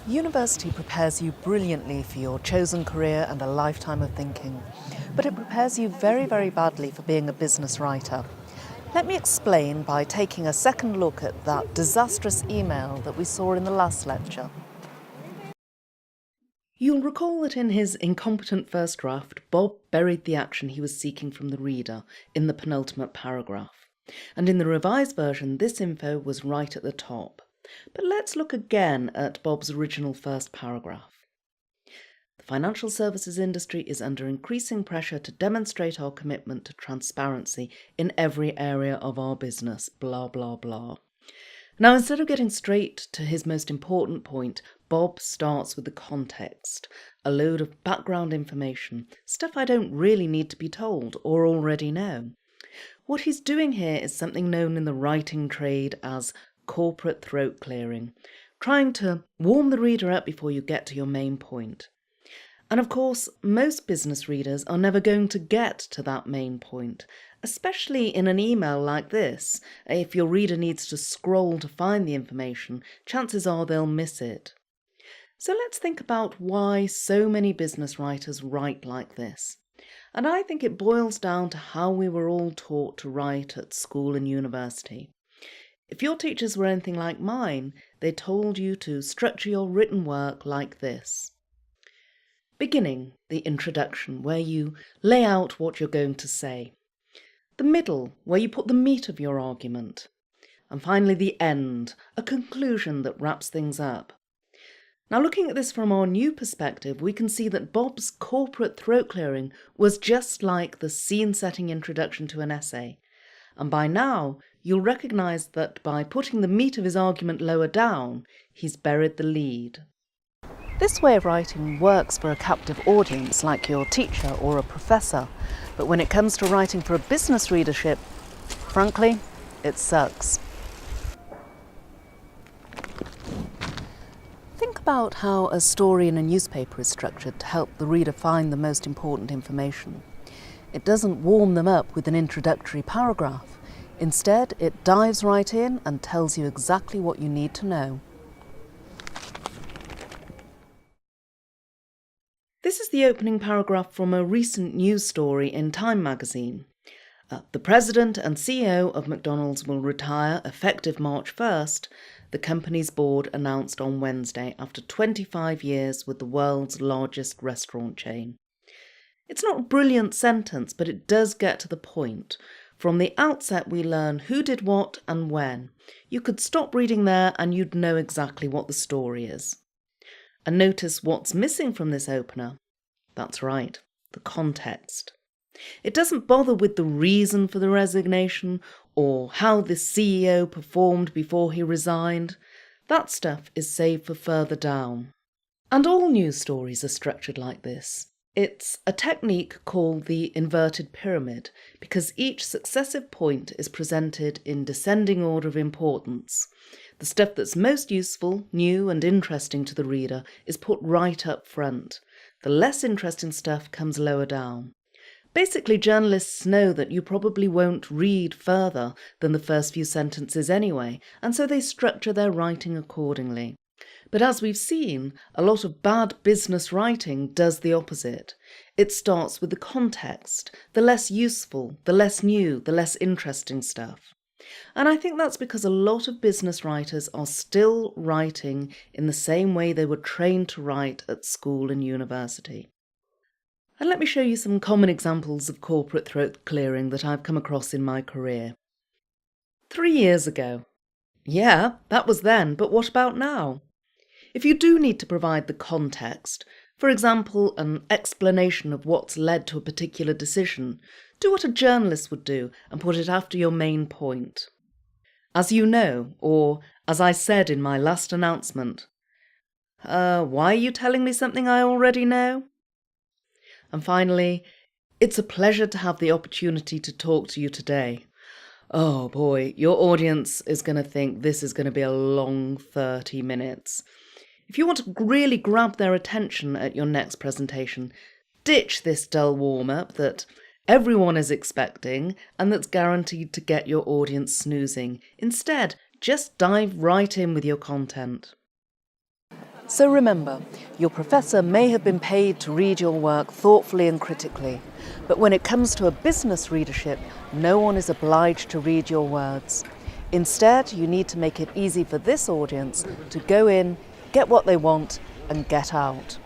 University prepares you brilliantly for your chosen career and a lifetime of thinking, but it prepares you very, very badly for being a business writer. Let me explain by taking a second look at that disastrous email that we saw in the last lecture. You'll recall that in his incompetent first draft, Bob buried the action he was seeking from the reader in the penultimate paragraph. And in the revised version, this info was right at the top. But let's look again at Bob's original first paragraph. The financial services industry is under increasing pressure to demonstrate our commitment to transparency in every area of our business, blah, blah, blah. Now, instead of getting straight to his most important point, Bob starts with the context, a load of background information, stuff I don't really need to be told or already know. What he's doing here is something known in the writing trade as corporate throat clearing, trying to warm the reader up before you get to your main point. And of course, most business readers are never going to get to that main point, especially in an email like this. If your reader needs to scroll to find the information, chances are they'll miss it. So let's think about why so many business writers write like this. And I think it boils down to how we were all taught to write at school and university. If your teachers were anything like mine, they told you to structure your written work like this. Beginning, the introduction, where you lay out what you're going to say. The middle, where you put the meat of your argument. And finally the end, a conclusion that wraps things up. Now, looking at this from our new perspective, we can see that Bob's corporate throat clearing was just like the scene-setting introduction to an essay. And by now, you'll recognise that by putting the meat of his argument lower down, he's buried the lead. This way of writing works for a captive audience like your teacher or a professor, but when it comes to writing for a business readership, frankly, it sucks. Think about how a story in a newspaper is structured to help the reader find the most important information. It doesn't warm them up with an introductory paragraph. Instead, it dives right in and tells you exactly what you need to know. This is the opening paragraph from a recent news story in Time magazine. The president and CEO of McDonald's will retire effective March 1st, the company's board announced on Wednesday after 25 years with the world's largest restaurant chain. It's not a brilliant sentence, but it does get to the point. From the outset, we learn who did what and when. You could stop reading there and you'd know exactly what the story is. And notice what's missing from this opener. That's right, the context. It doesn't bother with the reason for the resignation or how the CEO performed before he resigned. That stuff is saved for further down. And all news stories are structured like this. It's a technique called the inverted pyramid because each successive point is presented in descending order of importance. The stuff that's most useful, new and interesting to the reader is put right up front. The less interesting stuff comes lower down. Basically, journalists know that you probably won't read further than the first few sentences anyway, and so they structure their writing accordingly. But as we've seen, a lot of bad business writing does the opposite. It starts with the context, the less useful, the less new, the less interesting stuff. And I think that's because a lot of business writers are still writing in the same way they were trained to write at school and university. And let me show you some common examples of corporate throat clearing that I've come across in my career. 3 years ago. Yeah, that was then, but what about now? If you do need to provide the context, for example, an explanation of what's led to a particular decision, do what a journalist would do and put it after your main point. As you know, or as I said in my last announcement, why are you telling me something I already know? And finally, it's a pleasure to have the opportunity to talk to you today. Oh boy, your audience is going to think this is going to be a long 30 minutes. If you want to really grab their attention at your next presentation, ditch this dull warm-up that everyone is expecting and that's guaranteed to get your audience snoozing. Instead, just dive right in with your content. So remember, your professor may have been paid to read your work thoughtfully and critically, but when it comes to a business readership, no one is obliged to read your words. Instead, you need to make it easy for this audience to go in, get what they want, and get out.